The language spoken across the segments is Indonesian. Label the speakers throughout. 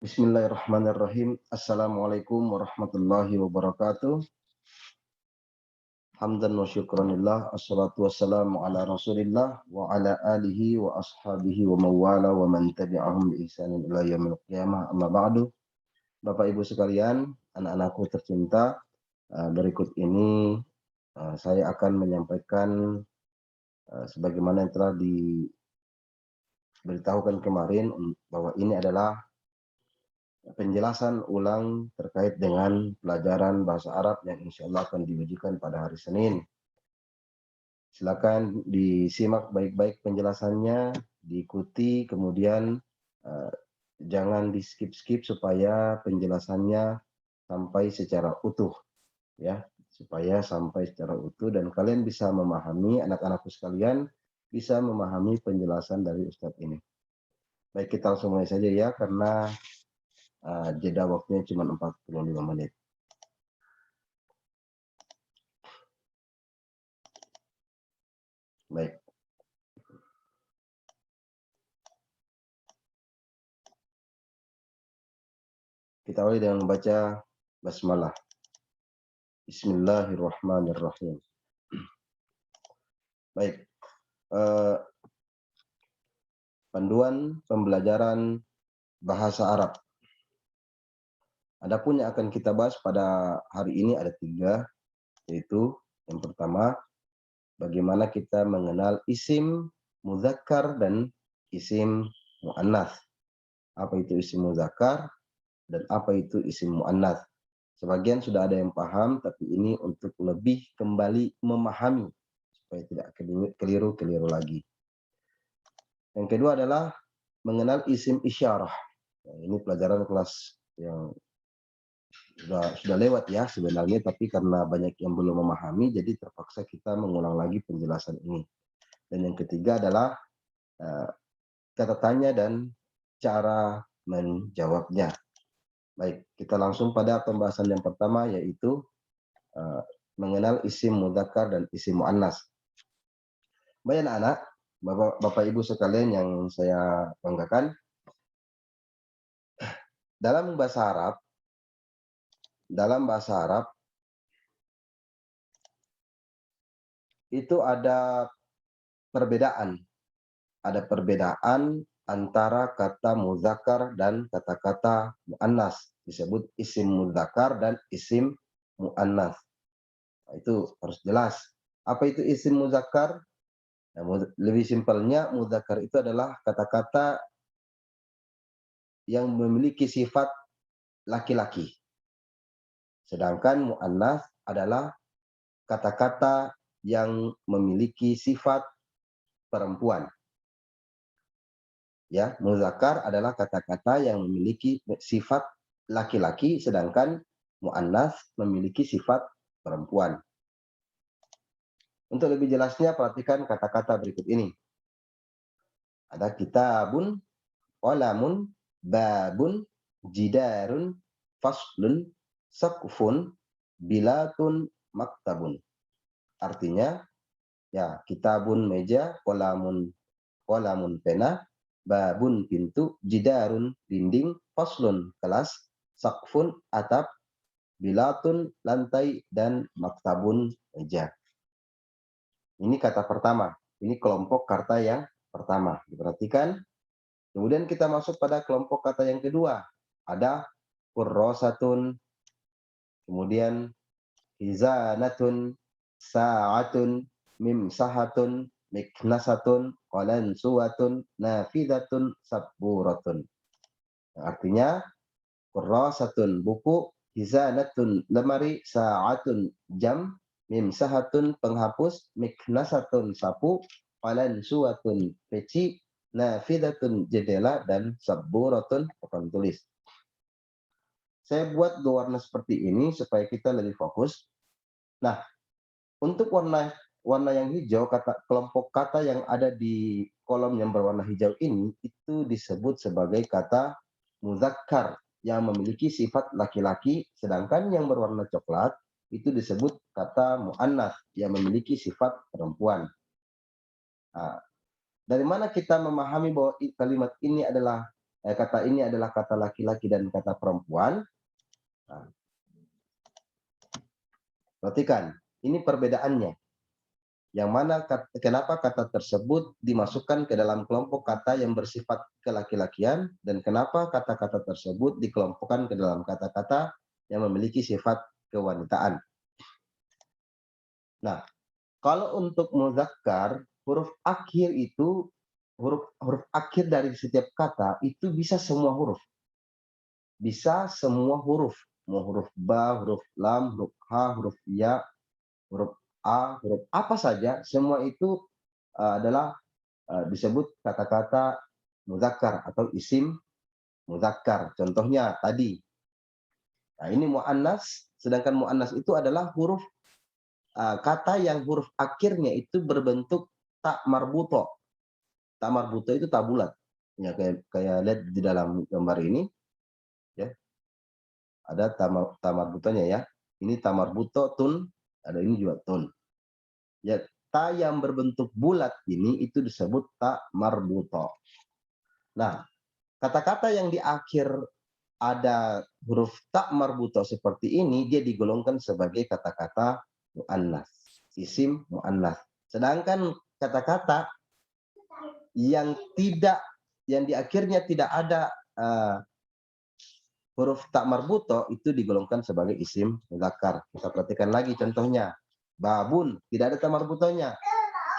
Speaker 1: Bismillahirrahmanirrahim. Assalamualaikum warahmatullahi wabarakatuh. Hamdan wa syukranillah. Assalatu wassalamu ala rasulillah wa ala alihi wa ashabihi wa mawala wa man tabi'ahum bi ihsanin ila yaumil qiyamah. Amma ba'du. Bapak Ibu sekalian, anak-anakku tercinta, berikut ini saya akan menyampaikan sebagaimana yang telah diberitahukan kemarin bahwa ini adalah penjelasan ulang terkait dengan pelajaran bahasa Arab yang insya Allah akan diujikan pada hari Senin. Silakan disimak baik-baik penjelasannya, diikuti, kemudian jangan di skip-skip supaya penjelasannya sampai secara utuh, ya, supaya sampai secara utuh dan kalian bisa memahami, anak-anakku sekalian bisa memahami penjelasan dari Ustadz ini. Baik, kita langsung mulai saja ya, karena jeda waktunya cuma 45 menit. Baik. Kita awali dengan membaca basmalah. Bismillahirrahmanirrahim. Baik. Panduan pembelajaran bahasa Arab. Adapun yang akan kita bahas pada hari ini ada 3, yaitu yang pertama, bagaimana kita mengenal isim muzakkar dan isim muannats. Apa itu isim muzakkar dan apa itu isim muannats? Sebagian sudah ada yang paham, tapi ini untuk lebih kembali memahami supaya tidak keliru-keliru lagi. Yang kedua adalah mengenal isim isyarah. Nah, ini pelajaran kelas yang sudah lewat ya sebenarnya, tapi karena banyak yang belum memahami, jadi terpaksa kita mengulang lagi penjelasan ini. Dan yang ketiga adalah kata tanya dan cara menjawabnya. Baik, kita langsung pada pembahasan yang pertama, yaitu mengenal isim mudzakkar dan isim muannats. Baik anak-anak, Bapak Ibu sekalian yang saya banggakan, dalam bahasa Arab itu ada perbedaan. Ada perbedaan antara kata muzakkar dan kata-kata muannats. Disebut isim muzakkar dan isim muannats. Nah, itu harus jelas. Apa itu isim muzakkar? Nah, lebih simpelnya, muzakkar itu adalah kata-kata yang memiliki sifat laki-laki. Sedangkan muannats adalah kata-kata yang memiliki sifat perempuan. Ya, muzakkar adalah kata-kata yang memiliki sifat laki-laki, sedangkan muannats memiliki sifat perempuan. Untuk lebih jelasnya, perhatikan kata-kata berikut ini. Ada kitabun, qalamun, babun, jidarun, faslun, saqfun, bilatun, maktabun. Artinya, ya, kitabun meja, qalamun pena, babun pintu, jidarun dinding, faslun kelas, saqfun atap, bilatun lantai, dan maktabun meja. Ini kata pertama. Ini kelompok kata yang pertama. Diperhatikan. Kemudian kita masuk pada kelompok kata yang kedua. Ada kurrosatun, kemudian hizanatun, sa'atun, mimsahatun, miknasatun, qalansuwatun, nafidatun, sabburatun. Artinya, kurrosatun buku, hizanatun lemari, sa'atun jam, mimsahatun penghapus, miknasatun sapu, qalansuwatun peci, nafidatun jendela, dan sabburatun papan tulis. Saya buat 2 warna seperti ini supaya kita lebih fokus. Nah, untuk warna yang hijau, kelompok kata yang ada di kolom yang berwarna hijau ini, itu disebut sebagai kata muzakkar yang memiliki sifat laki-laki, sedangkan yang berwarna coklat itu disebut kata muannats yang memiliki sifat perempuan. Nah, dari mana kita memahami bahwa kalimat ini adalah kata ini adalah kata laki-laki dan kata perempuan. Nah, perhatikan, ini perbedaannya. Yang mana kenapa kata tersebut dimasukkan ke dalam kelompok kata yang bersifat kelaki-lakian, dan kenapa kata-kata tersebut dikelompokkan ke dalam kata-kata yang memiliki sifat kewanitaan. Nah, kalau untuk muzakkar, huruf akhir itu, huruf akhir dari setiap kata itu bisa semua huruf. Bisa semua huruf. Mau huruf ba, huruf lam, huruf ha, huruf ya, huruf a, huruf apa saja, semua itu adalah disebut kata-kata muzakkar atau isim muzakkar. Contohnya tadi. Nah, ini muannas, sedangkan muannas itu adalah huruf kata yang huruf akhirnya itu berbentuk tak marbuto. Tak marbuto itu tak bulat. Ya, kayak lihat di dalam gambar ini, ya. Ada tak marbutonya ya. Ini tak marbuto tun, ada ini juga tun. Ya, ta yang berbentuk bulat ini itu disebut tak marbuto. Nah, kata-kata yang di akhir ada huruf tak marbuto seperti ini, dia digolongkan sebagai kata-kata muannas, isim muannas. Sedangkan kata-kata yang di akhirnya tidak ada huruf tak marbuto itu digolongkan sebagai isim mudzakkar. Kita perhatikan lagi contohnya. Babun tidak ada tak marbutonya.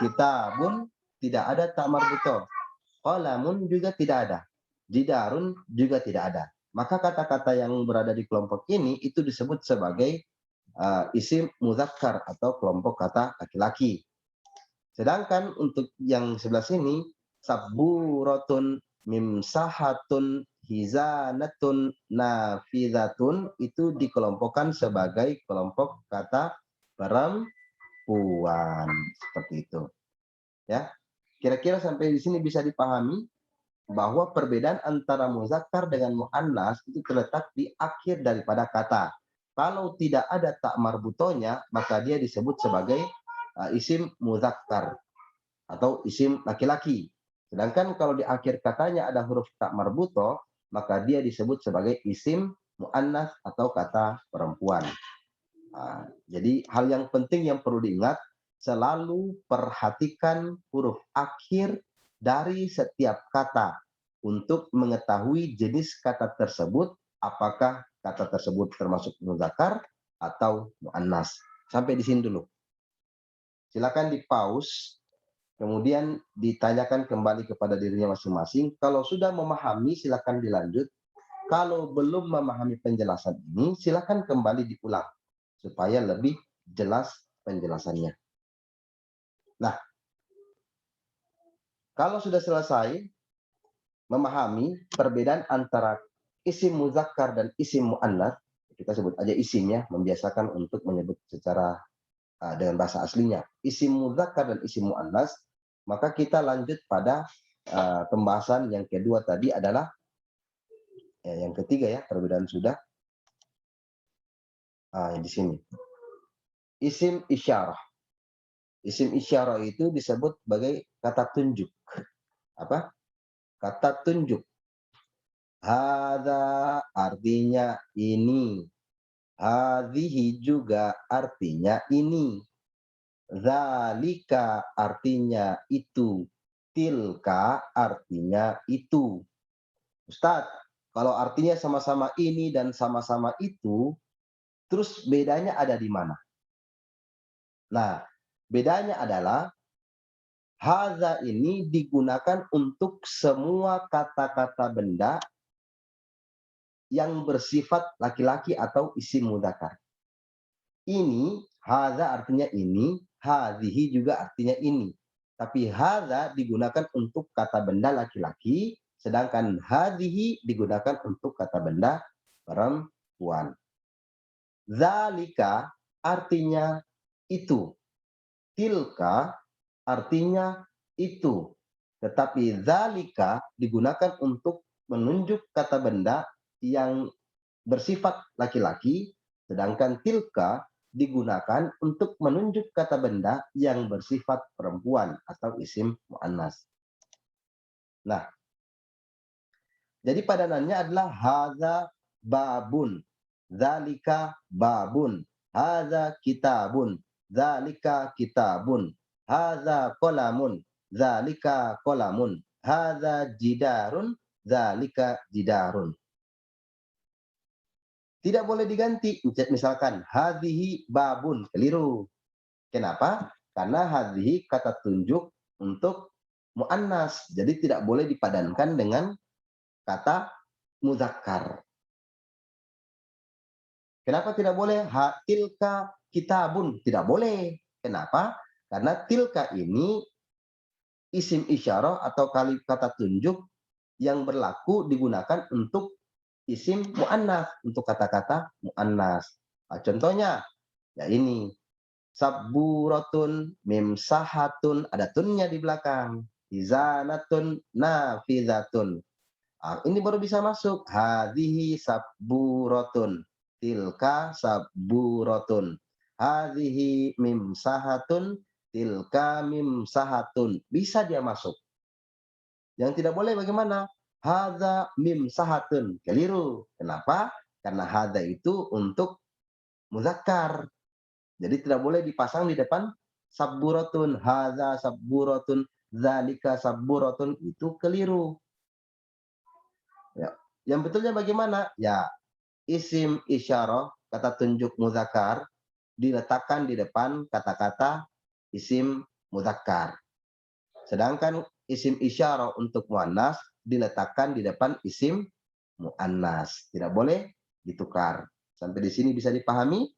Speaker 1: Kitabun tidak ada tak marbuto. Qalamun juga tidak ada. Jidarun juga tidak ada. Maka kata-kata yang berada di kelompok ini itu disebut sebagai isim mudzakkar atau kelompok kata laki-laki. Sedangkan untuk yang sebelah sini, saburatun, mimsahatun, hizanatun, nafidatun itu dikelompokkan sebagai kelompok kata perempuan. Seperti itu. Ya. Kira-kira sampai di sini bisa dipahami bahwa perbedaan antara muzakkar dengan muannas itu terletak di akhir daripada kata. Kalau tidak ada tak marbutonya, maka dia disebut sebagai isim muzakkar atau isim laki-laki. Sedangkan kalau di akhir katanya ada huruf tak marbuto, maka dia disebut sebagai isim muannas atau kata perempuan. Jadi hal yang penting yang perlu diingat, selalu perhatikan huruf akhir dari setiap kata untuk mengetahui jenis kata tersebut, apakah kata tersebut termasuk muzakkar atau muannas. Sampai di sini dulu. Silakan di-pause, kemudian ditanyakan kembali kepada dirinya masing-masing. Kalau sudah memahami, silakan dilanjut. Kalau belum memahami penjelasan ini, silakan kembali diulang supaya lebih jelas penjelasannya. Nah, kalau sudah selesai memahami perbedaan antara isim muzakkar dan isim muannas, kita sebut aja isim ya, membiasakan untuk menyebut secara dengan bahasa aslinya, isim muzakkar dan isim muannas, maka kita lanjut pada pembahasan yang kedua tadi adalah yang ketiga ya, perbedaan sudah di sini. Isim isyarah. Isim isyarah itu disebut sebagai kata tunjuk. Apa? Kata tunjuk. Hadza artinya ini. Hadhihi juga artinya ini. Zalika artinya itu. Tilka artinya itu. Ustadz, kalau artinya sama-sama ini dan sama-sama itu, terus bedanya ada di mana? Nah, bedanya adalah hadza ini digunakan untuk semua kata-kata benda yang bersifat laki-laki atau isim mudzakkar. Ini, hadza artinya ini, hadhihi juga artinya ini. Tapi hadza digunakan untuk kata benda laki-laki, sedangkan hadhihi digunakan untuk kata benda perempuan. Zalika artinya itu. Tilka artinya itu. Tetapi zalika digunakan untuk menunjuk kata benda yang bersifat laki-laki, sedangkan tilka digunakan untuk menunjuk kata benda yang bersifat perempuan atau isim muannas. Nah, Jadi padanannya adalah hadza babun, zalika babun, hadza kitabun, zalika kitabun, hadza qalamun, zalika qalamun, hadza jidarun, zalika jidarun. Tidak boleh diganti. Misalkan hadhihi babun, keliru. Kenapa? Karena hadhihi kata tunjuk untuk muannas. Jadi tidak boleh dipadankan dengan kata muzakkar. Kenapa tidak boleh? Tilka kitabun, tidak boleh. Kenapa? Karena tilka ini isim isyarah atau kata tunjuk yang berlaku digunakan untuk isim muannas, untuk kata-kata muannas. Nah, contohnya ya ini sabburatun, mimsahatun, ada tunnya di belakang. Izanatun, nafidatun. Nah, ini baru bisa masuk. Hadhihi sabburatun, tilka sabburatun. Hadhihi mimsahatun, tilka mimsahatun. Bisa dia masuk. Yang tidak boleh bagaimana? Hadza mimsahatun. Keliru. Kenapa? Karena hadza itu untuk muzakkar. Jadi tidak boleh dipasang di depan sabburatun, hadza sabburatun, zalika sabburatun, itu keliru. Ya. Yang betulnya bagaimana? Ya, isim isyarah, kata tunjuk muzakkar, diletakkan di depan kata-kata isim muzakkar. Sedangkan isim isyarah untuk muannas diletakkan di depan isim muannas. Tidak boleh ditukar. Sampai di sini bisa dipahami?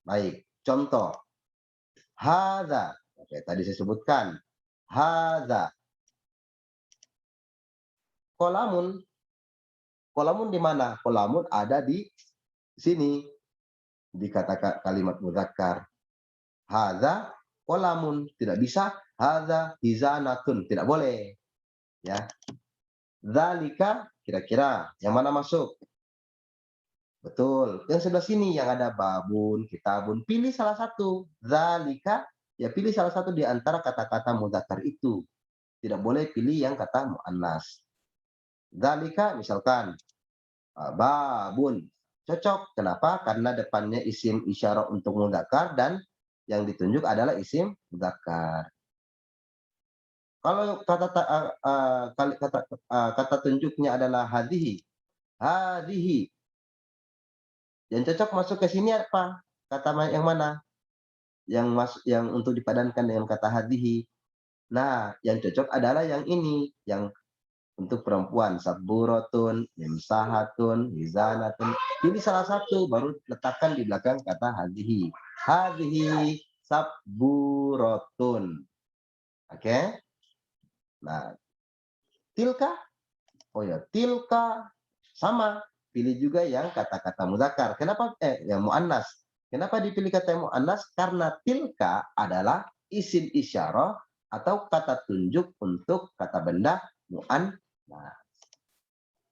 Speaker 1: Baik, contoh. Hadza. Oke, tadi saya sebutkan. Hadza. Kolamun. Kolamun di mana? Kolamun ada di sini. Di kata kalimat mudzakkar. Hadza kolamun. Tidak bisa. Hadza hizanatun. Tidak boleh. Ya. Zalika kira-kira yang mana masuk? Betul. Yang sebelah sini yang ada babun, kitabun. Pilih salah satu. Zalika, ya pilih salah satu di antara kata-kata mudzakkar itu. Tidak boleh pilih yang kata muannas. Zalika misalkan babun. Cocok. Kenapa? Karena depannya isim isyarah untuk mudzakkar dan yang ditunjuk adalah isim mudzakkar. Kalau kata tunjuknya adalah hadhihi. Hadhihi. Yang cocok masuk ke sini apa? Kata yang mana? Yang untuk dipadankan dengan kata hadhihi. Nah, yang cocok adalah yang ini, yang untuk perempuan, sabburatun, imsahatun, hizanatun. Pilih salah satu, baru letakkan di belakang kata hadhihi. Hadhihi sabburatun. Oke? Nah, tilka. Oh ya, tilka sama. Pilih juga yang kata-kata mudzakkar. Kenapa? Yang muannas. Kenapa dipilih kata muannas? Karena tilka adalah isim isyarah atau kata tunjuk untuk kata benda muannas.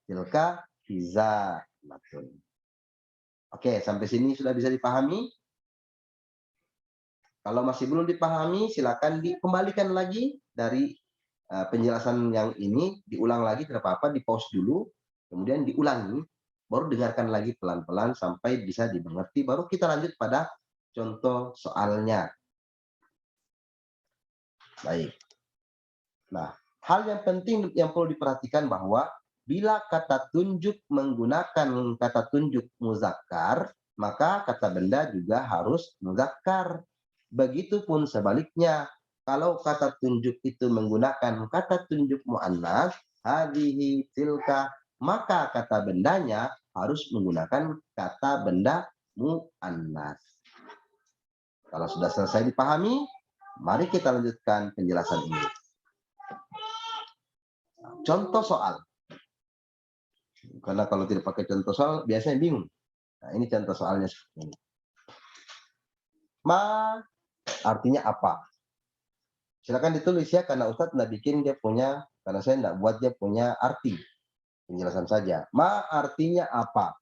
Speaker 1: Tilka hizanatun. Oke, sampai sini sudah bisa dipahami? Kalau masih belum dipahami, silakan dikembalikan lagi dari penjelasan yang ini, diulang lagi, tidak apa-apa, di-pause dulu, kemudian diulangi, baru dengarkan lagi pelan-pelan sampai bisa dimengerti, baru kita lanjut pada contoh soalnya. Baik. Nah, hal yang penting yang perlu diperhatikan bahwa bila kata tunjuk menggunakan kata tunjuk muzakkar, maka kata benda juga harus muzakkar. Begitupun sebaliknya, kalau kata tunjuk itu menggunakan kata tunjuk muannas, hadhihi, tilka, maka kata bendanya harus menggunakan kata benda muannas. Kalau sudah selesai dipahami, mari kita lanjutkan penjelasan ini. Contoh soal. Karena kalau tidak pakai contoh soal, biasanya bingung. Nah, ini contoh soalnya seperti ini. Ma artinya apa? Silakan ditulis ya, karena Ustadz nggak bikin dia punya, karena saya nggak buat dia punya arti. Penjelasan saja. Ma artinya apa?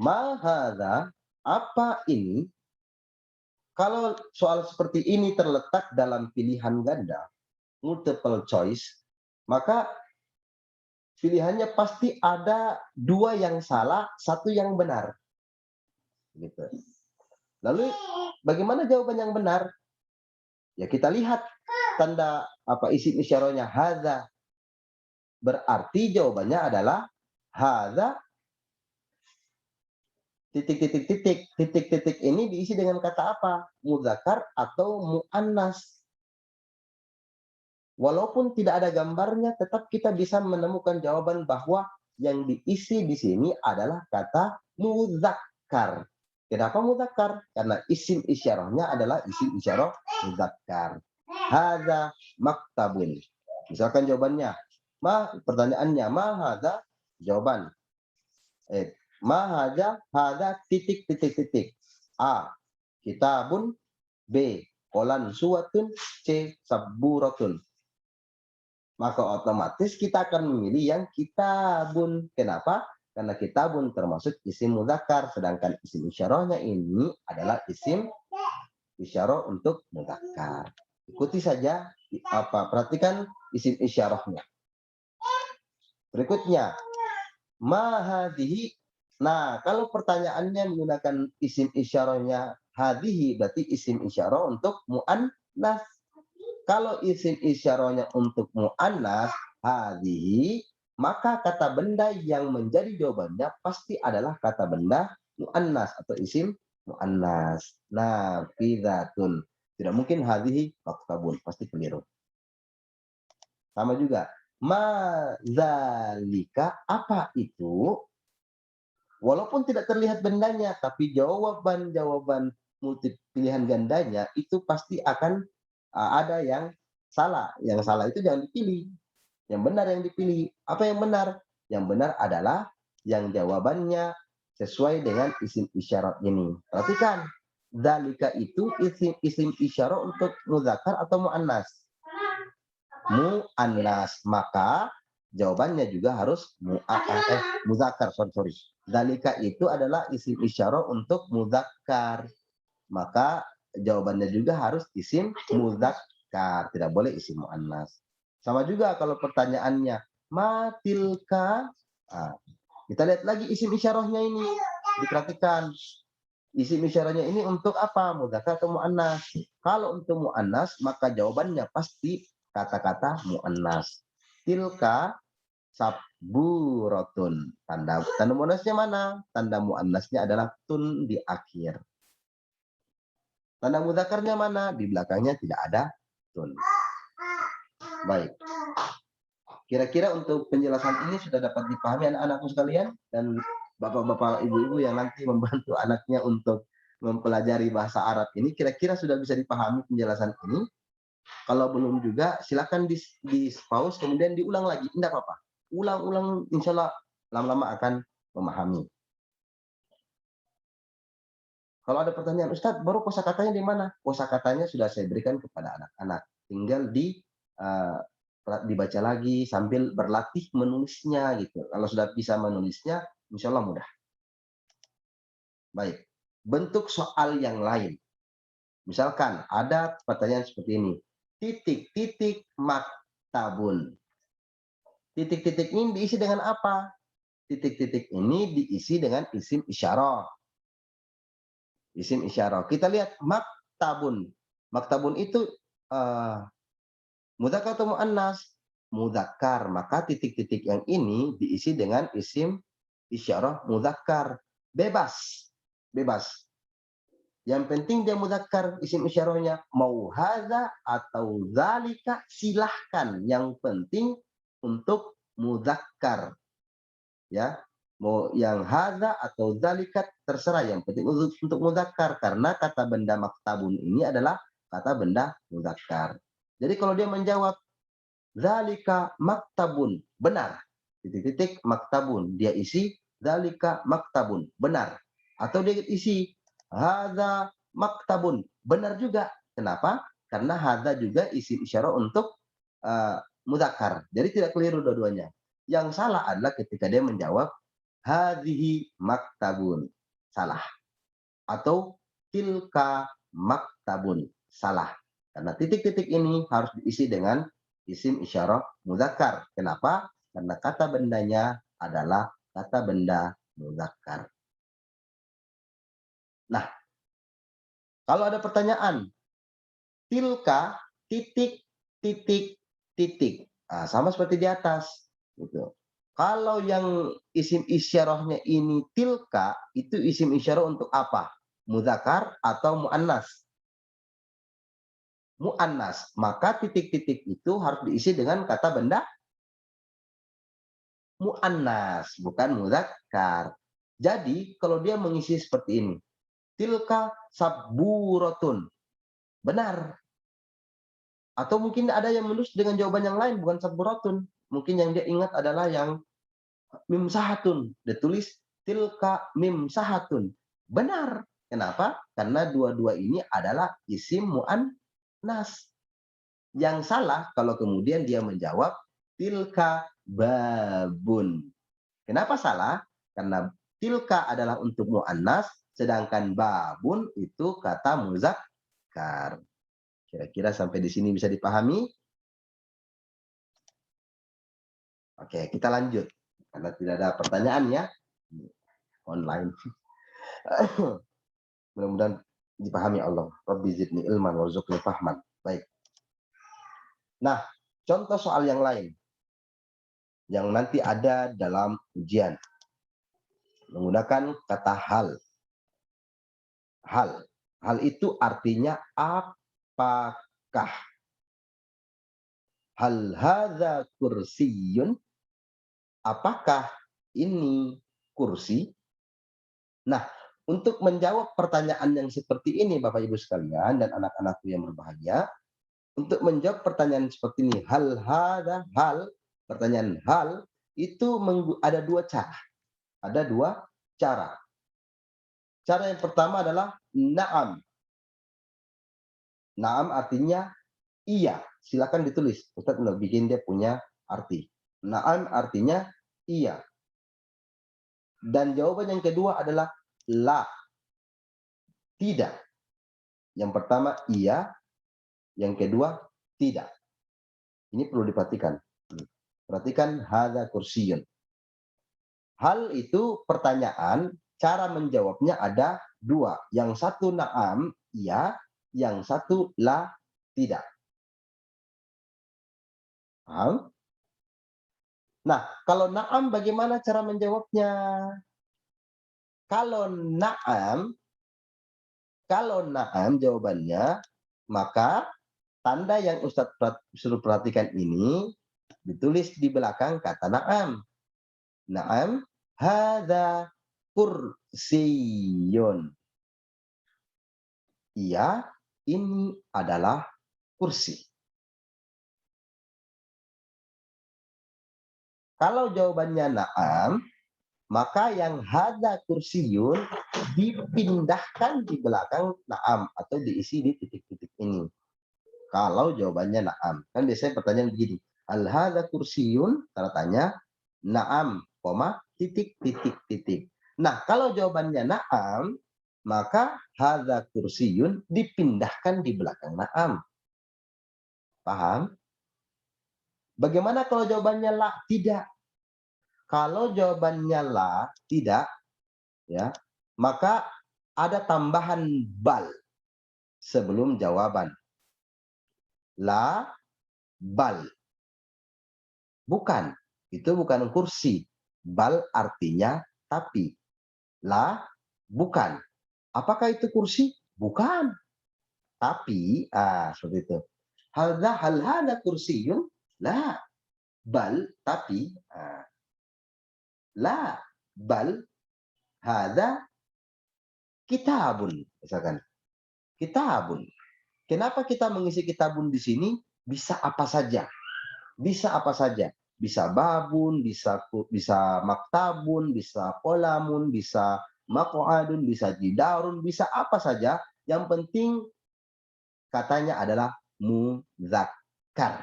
Speaker 1: Ma hadza, apa ini? Kalau soal seperti ini terletak dalam pilihan ganda, multiple choice, Maka pilihannya pasti ada 2 yang salah, 1 yang benar. Gitu. Lalu bagaimana jawaban yang benar? Ya kita lihat tanda isim isyarahnya hadza. Berarti jawabannya adalah hadza titik. Titik ini diisi dengan kata apa? Mudzakkar atau muannas. Walaupun tidak ada gambarnya, tetap kita bisa menemukan jawaban bahwa yang diisi di sini adalah kata mudzakkar. Kenapa mudzakkar? Karena isim isyarahnya adalah isim isyarah mudzakkar. Hadza maktabun. Misalkan jawabannya, pertanyaannya, ma hadza? Jawaban. Ma hadza titik. A. Kitabun. B. Kolan suwatun. C. Saburatun. Maka otomatis kita akan memilih yang kitabun. Kenapa? Karena kitabun termasuk isim mudzakkar, sedangkan isim isyarahnya ini adalah isim isyarah untuk mudzakkar. Ikuti saja perhatikan isim isyarahnya. Berikutnya, ma hadhihi. Nah, kalau pertanyaannya menggunakan isim isyarahnya hadhihi, berarti isim isyarah untuk muannas. Kalau isim isyarahnya untuk muannas hadhihi, maka kata benda yang menjadi jawabannya pasti adalah kata benda muannas atau isim muannas. Nah, fidatun. Tidak mungkin hadhihi maktabun, pasti keliru. Sama juga, madzalika, apa itu? Walaupun tidak terlihat bendanya, tapi jawaban multi pilihan gandanya itu pasti akan ada yang salah. Yang salah itu jangan dipilih. Yang benar yang dipilih. Apa yang benar? Yang benar adalah yang jawabannya sesuai dengan isim isyarat ini. Perhatikan, dzalika itu isim isyarat untuk mudzakkar atau muannas? Muannas. Maka jawabannya juga harus mudzakkar. Sorry. Dzalika itu adalah isim isyarah untuk mudzakkar. Maka jawabannya juga harus isim mudzakkar, tidak boleh isim muannas. Sama juga kalau pertanyaannya matilka. Nah, kita lihat lagi isim isyarahnya ini. Diperhatikan. Isim isyarahnya ini untuk apa? Mudzakkar atau muannas? Kalau untuk muannas, maka jawabannya pasti kata-kata muannas. Tilka saburotun. Tanda muannasnya mana? Tanda muannasnya adalah tun di akhir. Tanda mudzakarnya mana? Di belakangnya tidak ada tun. Baik. Kira-kira untuk penjelasan ini sudah dapat dipahami anak-anakku sekalian dan bapak-bapak, ibu-ibu yang nanti membantu anaknya untuk mempelajari bahasa Arab ini, kira-kira sudah bisa dipahami penjelasan ini? Kalau belum juga, silakan di pause kemudian diulang lagi. Tidak apa-apa. Ulang-ulang, insya Allah lama-lama akan memahami. Kalau ada pertanyaan, Ustadz, baru kosakatanya di mana? Kosakatanya sudah saya berikan kepada anak-anak. Tinggal dibaca lagi sambil berlatih menulisnya gitu. Kalau sudah bisa menulisnya, insya Allah mudah. Baik. Bentuk soal yang lain. Misalkan ada pertanyaan seperti ini. Titik maktabun. Titik-titik ini diisi dengan apa? Titik-titik ini diisi dengan isim isyarah. Isim isyarah. Kita lihat maktabun. Maktabun itu mudzakkar atau muannas? Mudzakkar. Maka titik-titik yang ini diisi dengan isim isyarah mudzakkar. Bebas. Yang penting dia mudzakkar isim isyarahnya. Mau hadza atau zalika, silahkan. Yang penting untuk mudzakkar. Ya. Mau yang hadza atau zalika terserah, yang penting untuk mudzakkar karena kata benda maktabun ini adalah kata benda mudzakkar. Jadi kalau dia menjawab zalika maktabun, benar. Titik-titik maktabun, dia isi zalika maktabun, benar. Atau dia isi hadza maktabun, benar juga. Kenapa? Karena hadza juga isi isyarah untuk mudzakkar. Jadi tidak keliru dua-duanya. Yang salah adalah ketika dia menjawab hadhihi maktabun, salah. Atau tilka maktabun, salah. Karena titik-titik ini harus diisi dengan isim isyarah mudzakkar. Kenapa? Karena kata bendanya adalah kata benda mudzakkar. Nah, kalau ada pertanyaan, tilka titik titik titik. Nah, sama seperti di atas gitu. Kalau yang isim isyarahnya ini tilka, itu isim isyarah untuk apa? Mudzakkar atau muannas? Muannas. Maka titik-titik itu harus diisi dengan kata benda muannas, bukan mudzakkar. Jadi kalau dia mengisi seperti ini, tilka saburatun. Benar. Atau mungkin ada yang menulis dengan jawaban yang lain, bukan saburatun. Mungkin yang dia ingat adalah yang mim sahatun. Dia tulis tilka mim sahatun. Benar. Kenapa? Karena dua-dua ini adalah isim muannas. Yang salah kalau kemudian dia menjawab tilka babun. Kenapa salah? Karena tilka adalah untuk muannas, sedangkan babun itu kata muzakkar. Kira-kira sampai di sini bisa dipahami? Oke, kita lanjut. Karena tidak ada pertanyaan ya. Online. Mudah-mudahan dipahami Allah. Rabbi zidni ilman warzuqni fahman. Baik. Nah, contoh soal yang lain yang nanti ada dalam ujian menggunakan kata hal. Hal. Hal itu artinya apakah? Hal hadza kursiyun? Apakah ini kursi? Nah, untuk menjawab pertanyaan yang seperti ini Bapak Ibu sekalian dan anak-anakku yang berbahagia, untuk menjawab pertanyaan seperti ini, hal hadza, hal, pertanyaan hal itu ada dua cara. Ada dua cara. Cara yang pertama adalah na'am. Na'am artinya iya. Silakan ditulis. Ustaz mau bikin dia punya arti. Na'am artinya iya. Dan jawaban yang kedua adalah la. Tidak. Yang pertama iya, yang kedua tidak. Ini perlu diperhatikan. Perhatikan hadza kursiyun. Hal itu pertanyaan, cara menjawabnya ada dua. Yang satu na'am, iya. Yang satu la, tidak. Paham? Nah, kalau na'am bagaimana cara menjawabnya? Kalau na'am, jawabannya, maka tanda yang Ustadz suruh perhatikan ini ditulis di belakang kata na'am. Na'am, hadza kursiyun. Iya, ini adalah kursi. Kalau jawabannya na'am, maka yang hadza kursiyun dipindahkan di belakang na'am atau diisi di titik-titik ini. Kalau jawabannya na'am. Kan biasanya pertanyaan begini. Al hadza kursiyun, tanda tanya, na'am, koma, titik, titik, titik. Nah, kalau jawabannya na'am, maka hadza kursiyun dipindahkan di belakang na'am. Paham? Bagaimana kalau jawabannya la? Tidak. Kalau jawabannya la, tidak, ya, maka ada tambahan bal sebelum jawaban. La, bal. Bukan. Itu bukan kursi. Bal artinya tapi. La, bukan. Apakah itu kursi? Bukan. Tapi, seperti itu. Hal hada kursiyun? La. Bal, tapi. La. Bal, hada kitabun. Misalkan. Kitabun. Kenapa kita mengisi kitabun di sini? Bisa apa saja. Bisa apa saja. Bisa babun, bisa maktabun, bisa kolamun, bisa maq'adun, bisa jidarun, bisa apa saja. Yang penting katanya adalah muzakkar.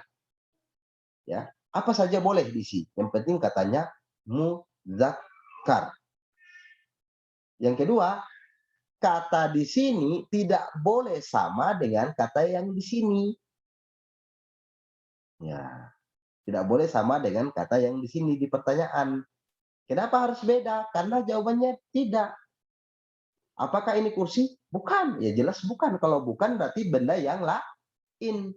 Speaker 1: Ya, apa saja boleh diisi. Yang penting katanya muzakkar. Yang kedua, kata di sini tidak boleh sama dengan kata yang di sini. Ya, tidak boleh sama dengan kata yang di sini di pertanyaan. Kenapa harus beda? Karena jawabannya tidak. Apakah ini kursi? Bukan. Ya jelas bukan. Kalau bukan berarti benda yang lain.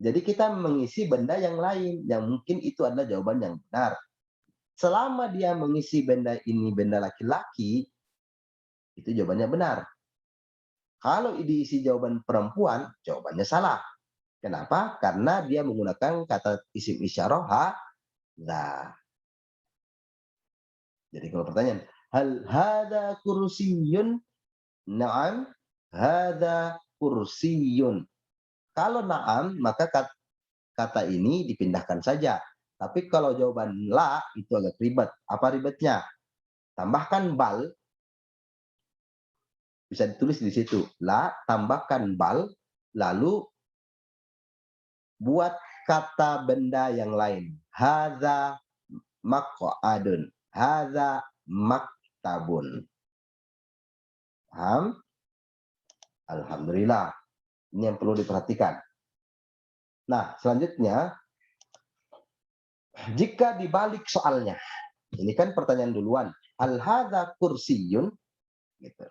Speaker 1: Jadi kita mengisi benda yang lain yang mungkin itu adalah jawaban yang benar. Selama dia mengisi benda ini benda laki-laki, itu jawabannya benar. Kalau diisi jawaban perempuan, jawabannya salah. Kenapa? Karena dia menggunakan kata isim isyarah hadza. Jadi kalau pertanyaan, hal hadza kursiyun? Na'am, hadza kursiyun. Kalau na'am, maka kata ini dipindahkan saja. Tapi kalau jawaban la, itu agak ribet. Apa ribetnya? Tambahkan bal, bisa ditulis di situ. La, tambahkan bal, lalu buat kata benda yang lain. Hadza maq'adun. Hadza maktabun. Paham? Alhamdulillah. Ini yang perlu diperhatikan. Nah, selanjutnya, jika dibalik soalnya, ini kan pertanyaan duluan. Al hadza kursiyun, gitu.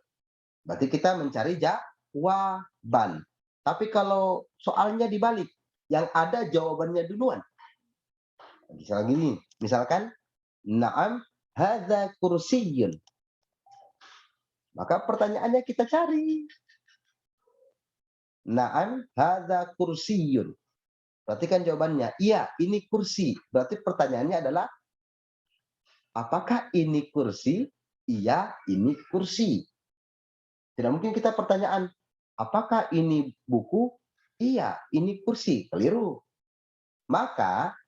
Speaker 1: Berarti kita mencari jawaban. Tapi kalau soalnya dibalik, yang ada jawabannya duluan. Misalnya gini, misalkan, na'am hadza kursiyun. Maka pertanyaannya kita cari. Na'am hadza kursiyun. Perhatikan jawabannya. Iya, ini kursi. Berarti pertanyaannya adalah, apakah ini kursi? Iya, ini kursi. Tidak mungkin kita pertanyaan, apakah ini buku? Iya, ini kursi. Keliru. Maka,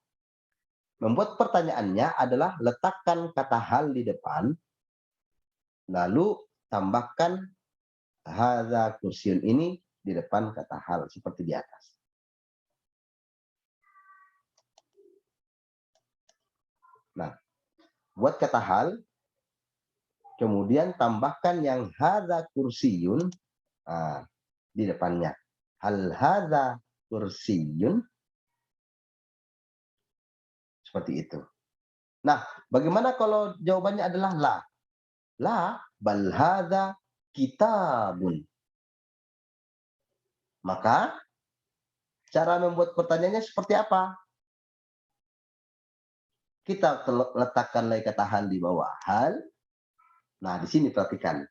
Speaker 1: membuat pertanyaannya adalah letakkan kata hal di depan, lalu tambahkan hadza kursiun ini di depan kata hal, seperti di atas. Nah, buat kata hal, kemudian tambahkan yang hadza kursiyun di depannya. Hal hadza kursiyun, seperti itu. Nah, bagaimana kalau jawabannya adalah la? La, bal hadza kitabun. Maka, cara membuat pertanyaannya seperti apa? Kita letakkan lagi kata hal di bawah hal. Nah, di sini perhatikan.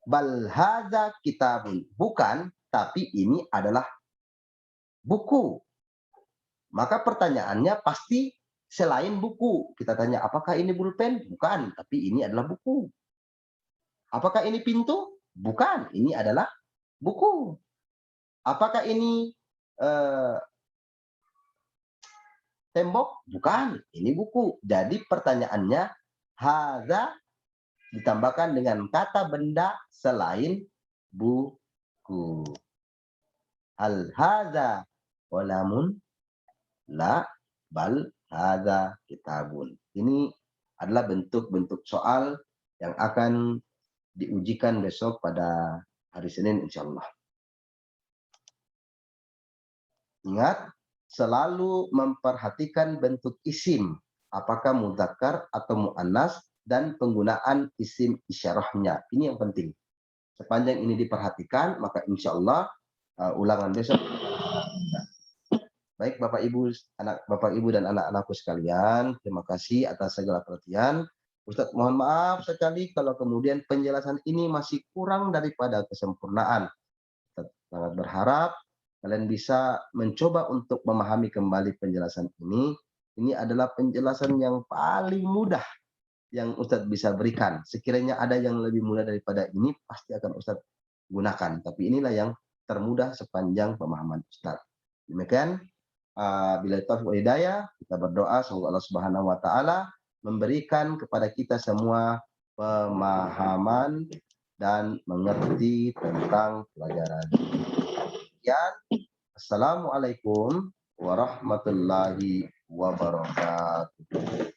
Speaker 1: Bal hadza kitabun. Bukan, tapi ini adalah buku. Maka pertanyaannya pasti selain buku. Kita tanya, apakah ini pulpen? Bukan, tapi ini adalah buku. Apakah ini pintu? Bukan, ini adalah buku. Apakah ini tembok? Bukan, ini buku. Jadi pertanyaannya, hadza ditambahkan dengan kata benda selain buku. Hal hadza qalamun? La, bal hadza kitabun. Ini adalah bentuk-bentuk soal yang akan diujikan besok pada hari Senin insyaallah. Ingat, selalu memperhatikan bentuk isim, apakah mudzakkar atau muannas, dan penggunaan isim isyarahnya. Ini yang penting. Sepanjang ini diperhatikan, maka insyaallah ulangan besok. Baik Bapak Ibu dan anak-anakku sekalian, terima kasih atas segala perhatian. Ustadz mohon maaf sekali kalau kemudian penjelasan ini masih kurang daripada kesempurnaan. Ustadz sangat berharap kalian bisa mencoba untuk memahami kembali penjelasan ini. Ini adalah penjelasan yang paling mudah yang Ustadz bisa berikan. Sekiranya ada yang lebih mudah daripada ini, pasti akan Ustadz gunakan. Tapi inilah yang termudah sepanjang pemahaman Ustadz. Demikian. Bila taufiq wal hidayah, kita berdoa semoga Allah Subhanahu wa taala memberikan kepada kita semua pemahaman dan mengerti tentang pelajaran. Sekian. Assalamualaikum warahmatullahi wabarakatuh.